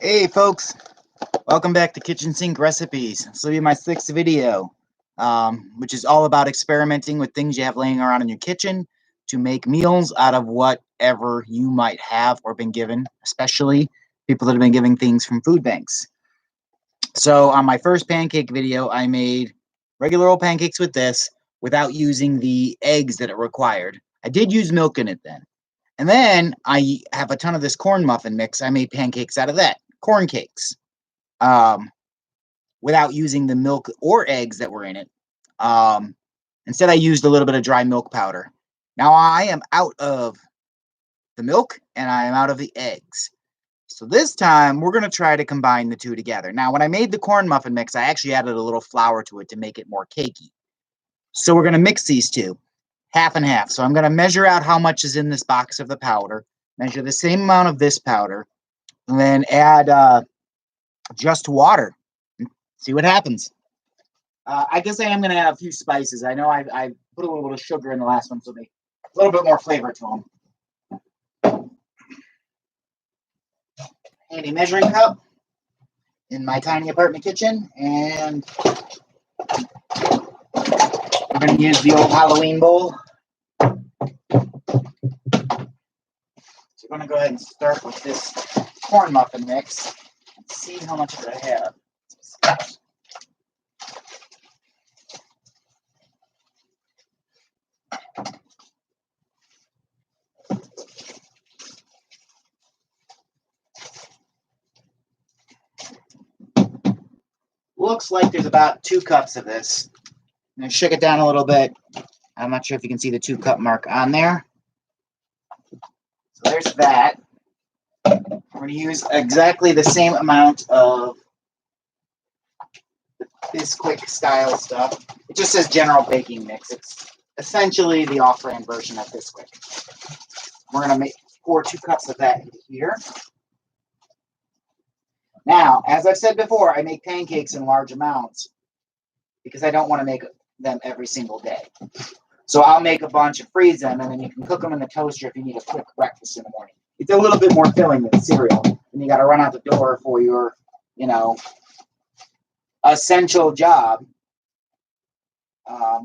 Hey folks, welcome back to Kitchen Sink Recipes. This will be my 6th video, which is all about experimenting with things you have laying around in your kitchen to make meals out of whatever you might have or been given, especially people that have been giving things from food banks. So on my first pancake video, I made regular old pancakes with this without using the eggs that it required. I did use milk in it then. And then I have a ton of this corn muffin mix. I made pancakes out of that, corn cakes, without using the milk or eggs that were in it. Instead, I used a little bit of dry milk powder. Now I am out of the milk and I am out of the eggs. So this time we're going to try to combine the two together. Now, when I made the corn muffin mix, I actually added a little flour to it to make it more cakey. So we're going to mix these two, half and half. So I'm going to measure out how much is in this box of the powder, measure the same amount of this powder, and then add just water. See what happens. I guess I am going to add a few spices. I know I put a little bit of sugar in the last one, so they a little bit more flavor to them. Handy measuring cup in my tiny apartment kitchen, and we're going to use the old Halloween bowl. So we're going to go ahead and start with this corn muffin mix and see how much of it I have. Looks like there's about 2 cups of this. I'm going to shake it down a little bit. I'm not sure if you can see the 2-cup mark on there. So there's that. We're going to use exactly the same amount of Bisquick style stuff. It just says general baking mix. It's essentially the off-brand version of Bisquick. We're going to pour 2 cups of that into here. Now, as I've said before, I make pancakes in large amounts because I don't want to make them every single day. So I'll make a bunch and freeze them, and then you can cook them in the toaster if you need a quick breakfast in the morning. It's a little bit more filling than cereal, and you got to run out the door for your, essential job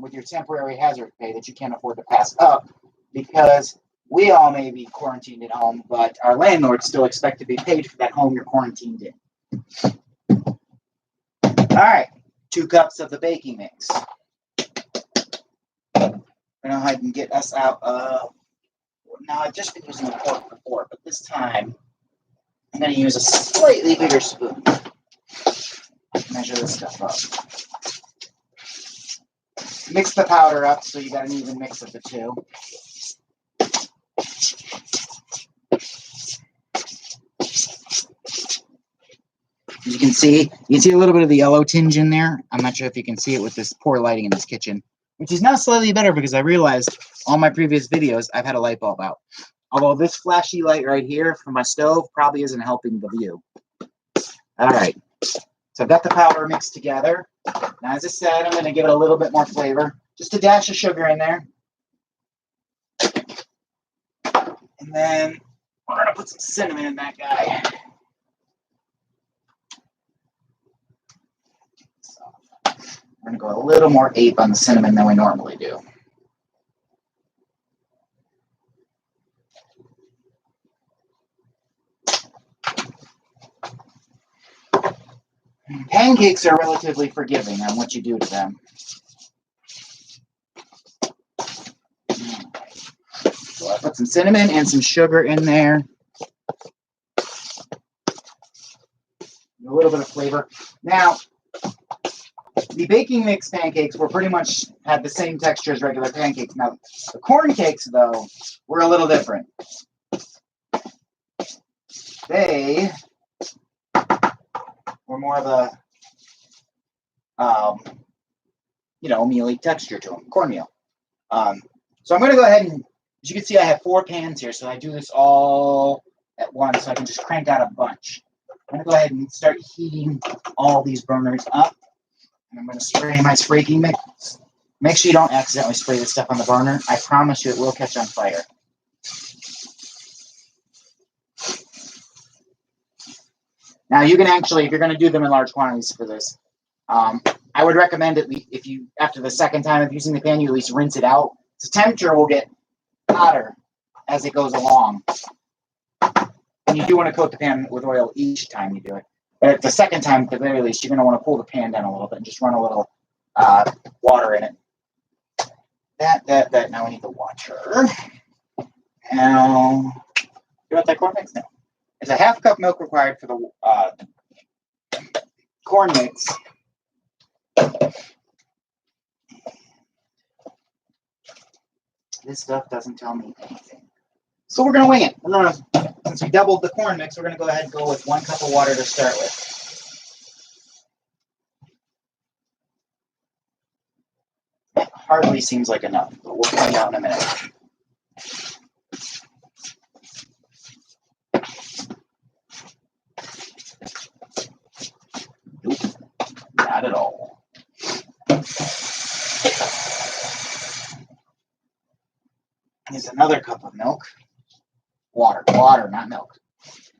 with your temporary hazard pay that you can't afford to pass up, because we all may be quarantined at home, but our landlords still expect to be paid for that home you're quarantined in. All right, 2 cups of the baking mix. I know how I can get us out of. Now, I've just been using a fork before, but this time I'm going to use a slightly bigger spoon. Measure this stuff up. Mix the powder up so you got an even mix of the two. As you can see a little bit of the yellow tinge in there. I'm not sure if you can see it with this poor lighting in this kitchen, which is now slightly better because I realized all my previous videos I've had a light bulb out. Although this flashy light right here from my stove probably isn't helping the view. All right, so I've got the powder mixed together. Now, as I said, I'm going to give it a little bit more flavor. Just a dash of sugar in there. And then we're going to put some cinnamon in that guy. We're going to go a little more ape on the cinnamon than we normally do. Pancakes are relatively forgiving on what you do to them. So I put some cinnamon and some sugar in there. A little bit of flavor. Now, the baking mix pancakes were pretty much had the same texture as regular pancakes. Now, the corn cakes, though, were a little different. They were more of a, mealy texture to them, cornmeal. So I'm going to go ahead and, as you can see, I have 4 pans here, so I do this all at once, so I can just crank out a bunch. I'm going to go ahead and start heating all these burners up. And I'm going to spray my spraking mix. Make sure you don't accidentally spray this stuff on the burner. I promise you it will catch on fire. Now you can actually, if you're going to do them in large quantities for this, I would recommend at least if you, after the second time of using the pan, you at least rinse it out. The temperature will get hotter as it goes along. And you do want to coat the pan with oil each time you do it. But at the second time, at the very least, you're going to want to pull the pan down a little bit and just run a little water in it. That. Now we need the water. Now, you want that corn mix now? There's a half cup milk required for the corn mix. This stuff doesn't tell me anything. So we're going to wing it. Since we doubled the corn mix, we're going to go ahead and go with 1 cup of water to start with. It hardly seems like enough, but we'll find out in a minute. Nope, not at all. Here's another cup of milk. Water, not milk.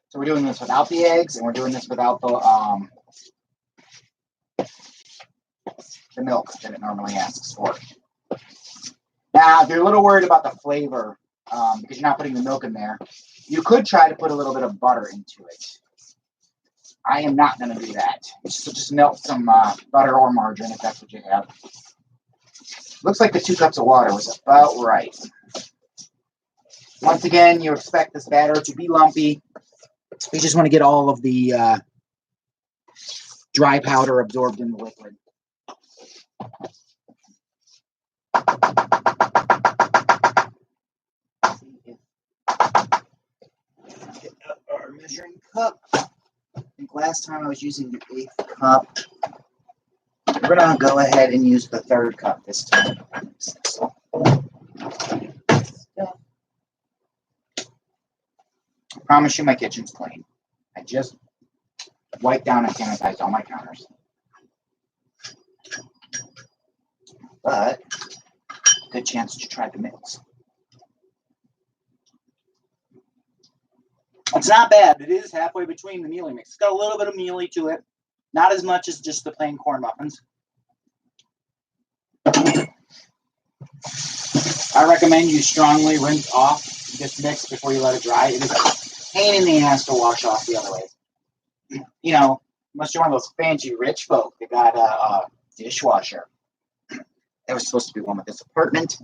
So we're doing this without the eggs, and we're doing this without the milk that it normally asks for. Now, if you're a little worried about the flavor, because you're not putting the milk in there, you could try to put a little bit of butter into it. I am not going to do that. So just melt some butter or margarine if that's what you have. Looks like the 2 cups of water was about right. Once again, you expect this batter to be lumpy. You just want to get all of the dry powder absorbed in the liquid. Get up our measuring cup. I think last time I was using the 8th cup. We're going to go ahead and use the 3rd cup this time. I promise you my kitchen's clean. I just wiped down and sanitized all my counters. But, good chance to try the mix. It's not bad. It is halfway between the mealy mix. It's got a little bit of mealy to it. Not as much as just the plain corn muffins. I recommend you strongly rinse off this mix before you let it dry. It is a pain in the ass to wash off the other way. You know, unless you're one of those fancy rich folk that got a dishwasher. There was supposed to be one with this apartment,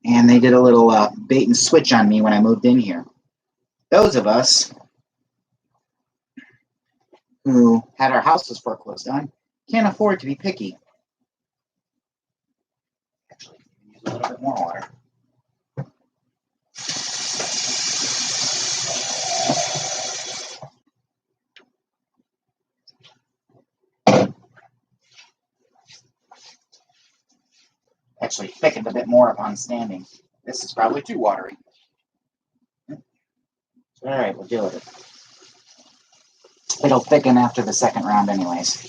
and they did a little bait and switch on me when I moved in here. Those of us who had our houses foreclosed on can't afford to be picky. Actually, use a little bit more water. Actually thickened a bit more upon standing. This is probably too watery. All right, we'll deal with it. It'll thicken after the 2nd round anyways.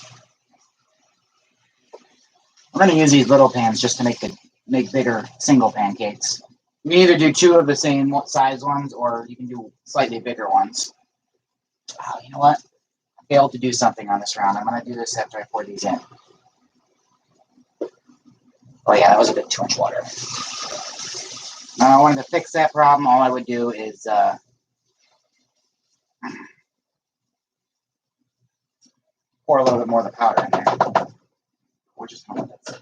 We're going to use these little pans just to make bigger single pancakes. You can either do 2 of the same size ones, or you can do slightly bigger ones. Oh, you know what? I failed to do something on this round. I'm going to do this after I pour these in. Oh yeah, that was a bit too much water. Now, I wanted to fix that problem. All I would do is pour a little bit more of the powder in there. Or just a little bit.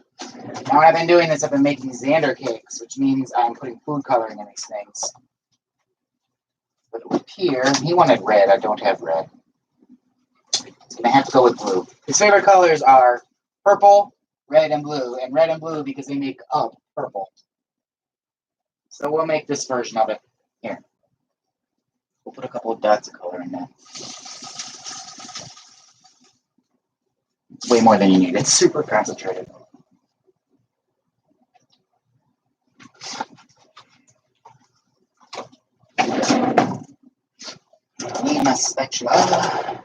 Now, when I've been doing this, I've been making Xander cakes, which means I'm putting food coloring in these things. But it would appear, he wanted red. I don't have red. It's going to have to go with blue. His favorite colors are purple, red, and red and blue because they make up purple. So we'll make this version of it. Here. We'll put a couple of dots of color in there. It's way more than you need. It's super concentrated. Need my spatula.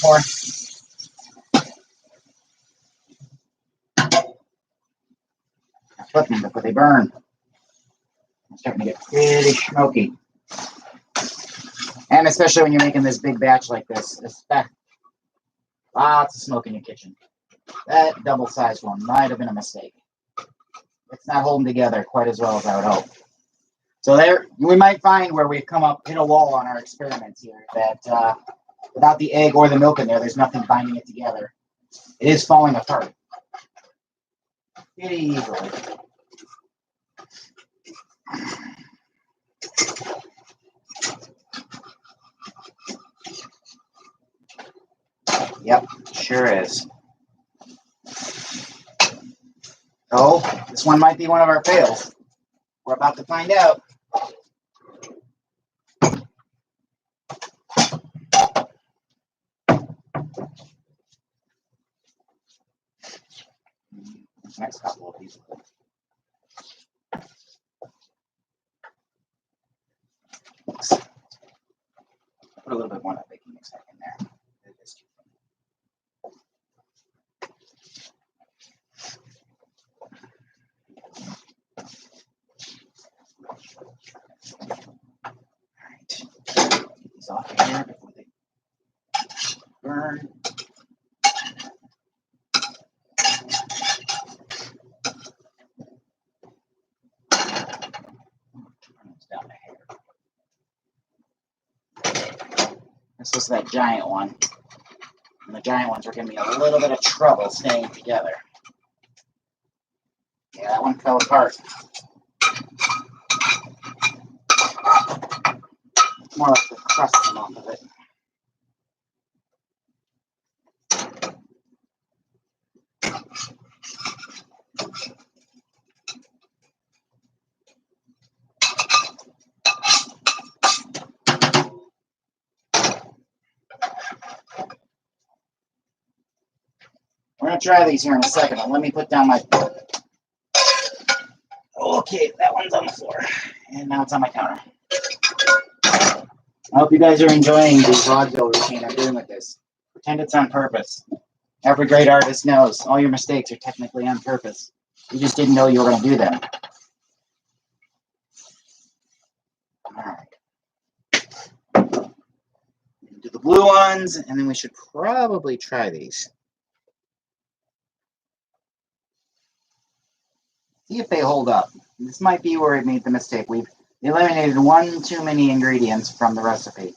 before. I flip them before they burn. It's starting to get pretty smoky. And especially when you're making this big batch like this, lots of smoke in your kitchen. That double-sized one might have been a mistake. It's not holding together quite as well as I would hope. So there, we might find where we've hit a wall on our experiments here, that without the egg or the milk in there, there's nothing binding it together. It is falling apart pretty easily. Yep, sure is. Oh, this one might be one of our fails. We're about to find out. Next couple of these. Put a little bit more of that baking mix back in there. All right. Get these off of here before they burn. Down the hair. This is that giant one. And the giant ones are giving me a little bit of trouble staying together. Yeah, that one fell apart. More like the crust come off of it. We're going to try these here in a second. Let me put down my... Okay, that one's on the floor. And now it's on my counter. I hope you guys are enjoying the vaudeville routine I'm doing with this. Pretend it's on purpose. Every great artist knows all your mistakes are technically on purpose. You just didn't know you were going to do them. All right. Do the blue ones, and then we should probably try these. See if they hold up. This might be where we made the mistake. We've eliminated one too many ingredients from the recipe.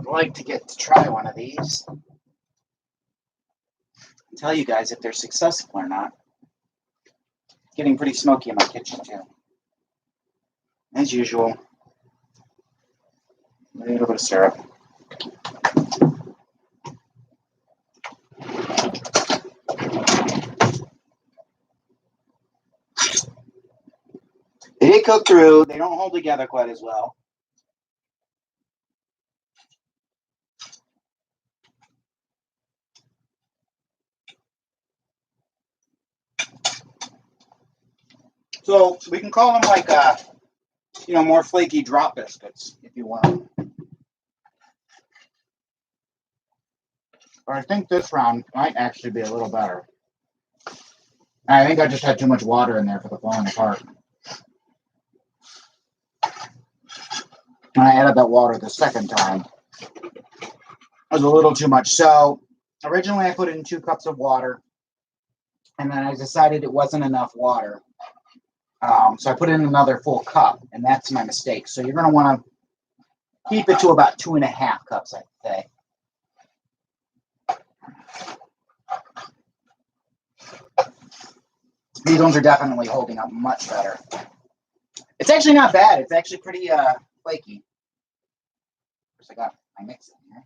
I'd like to get to try one of these. I'll tell you guys if they're successful or not. It's getting pretty smoky in my kitchen too. As usual. A little bit of syrup. They did cook through. They don't hold together quite as well. So we can call them like, more flaky drop biscuits if you want. But I think this round might actually be a little better. I think I just had too much water in there for the falling apart. When I added that water the second time, it was a little too much. So originally I put in 2 cups of water, and then I decided it wasn't enough water. So I put in another full cup, and that's my mistake. So you're going to want to keep it to about 2.5 cups, I'd say. These ones are definitely holding up much better. It's actually not bad. It's actually pretty flaky. course, I got my mix in here.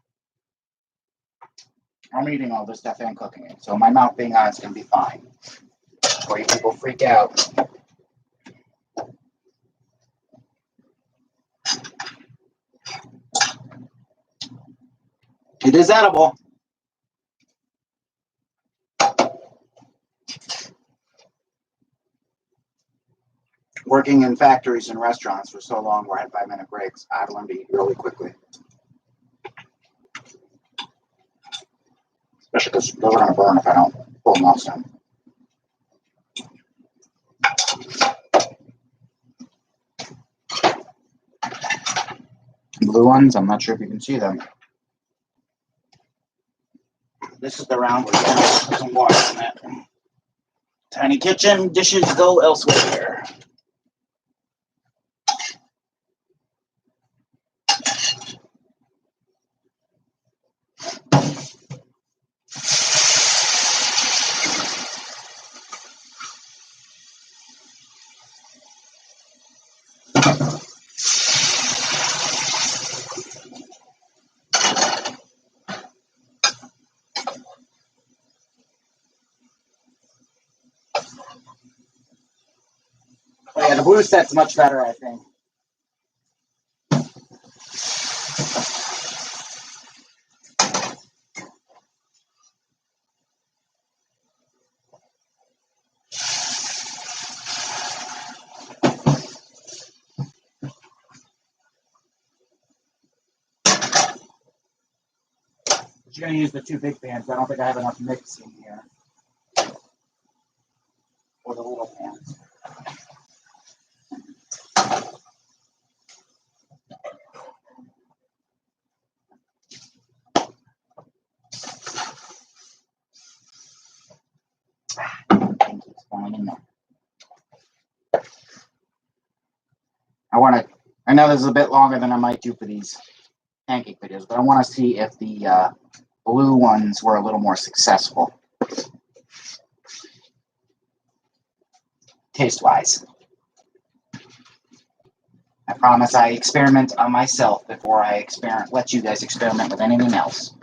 I'm eating all this stuff and cooking it, so my mouth being on is going to be fine. Before you people freak out. It is edible. Working in factories and restaurants for so long where I had 5-minute breaks, I had to learn to eat really quickly. Especially because those are going to burn if I don't pull them off soon. Blue ones, I'm not sure if you can see them. This is the round where you put some water in it. Tiny kitchen, dishes go elsewhere. Oh yeah, the blue set's much better, I think. You're going to use the 2 big pans. I don't think I have enough mix in here. Or the little pans. It's falling in there. I know this is a bit longer than I might do for these pancake videos, but I want to see if the blue ones were a little more successful. Taste-wise. I promise I experiment on myself before I let you guys experiment with anything else.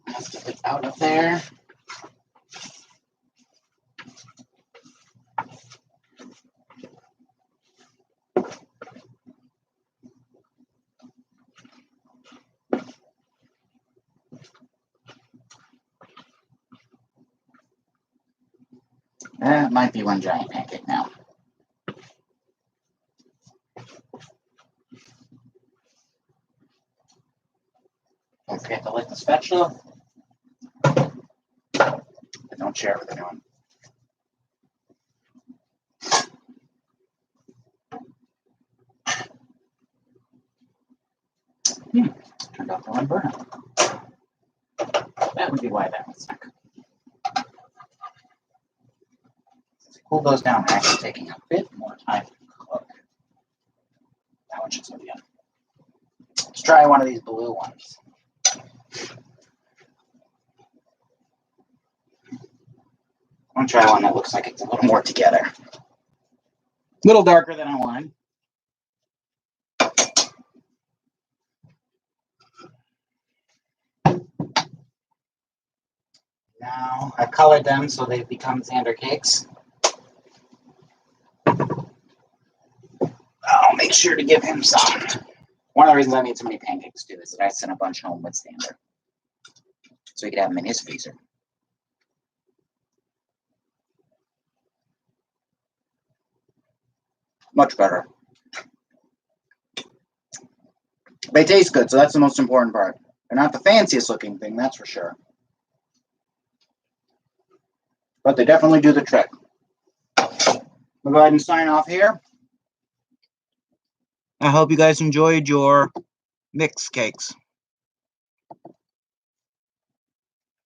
Let's get it out of there. That might be one giant pancake now. Don't forget to lick the spatula. But don't share it with anyone. Turned out the one burner. That would be why that was not cooking. As it cool goes down, actually taking a bit more time to cook. That one should still be on. Let's try one of these blue ones. I'm gonna try one that looks like it's a little more together. A little darker than I wanted. Now I colored them so they've become Xander cakes. I'll make sure to give him some. One of the reasons I made so many pancakes too is that I sent a bunch home with Xander, so he could have them in his freezer. Much better. They taste good, so that's the most important part. They're not the fanciest looking thing, that's for sure. But they definitely do the trick. We'll go ahead and sign off here. I hope you guys enjoyed your mix cakes.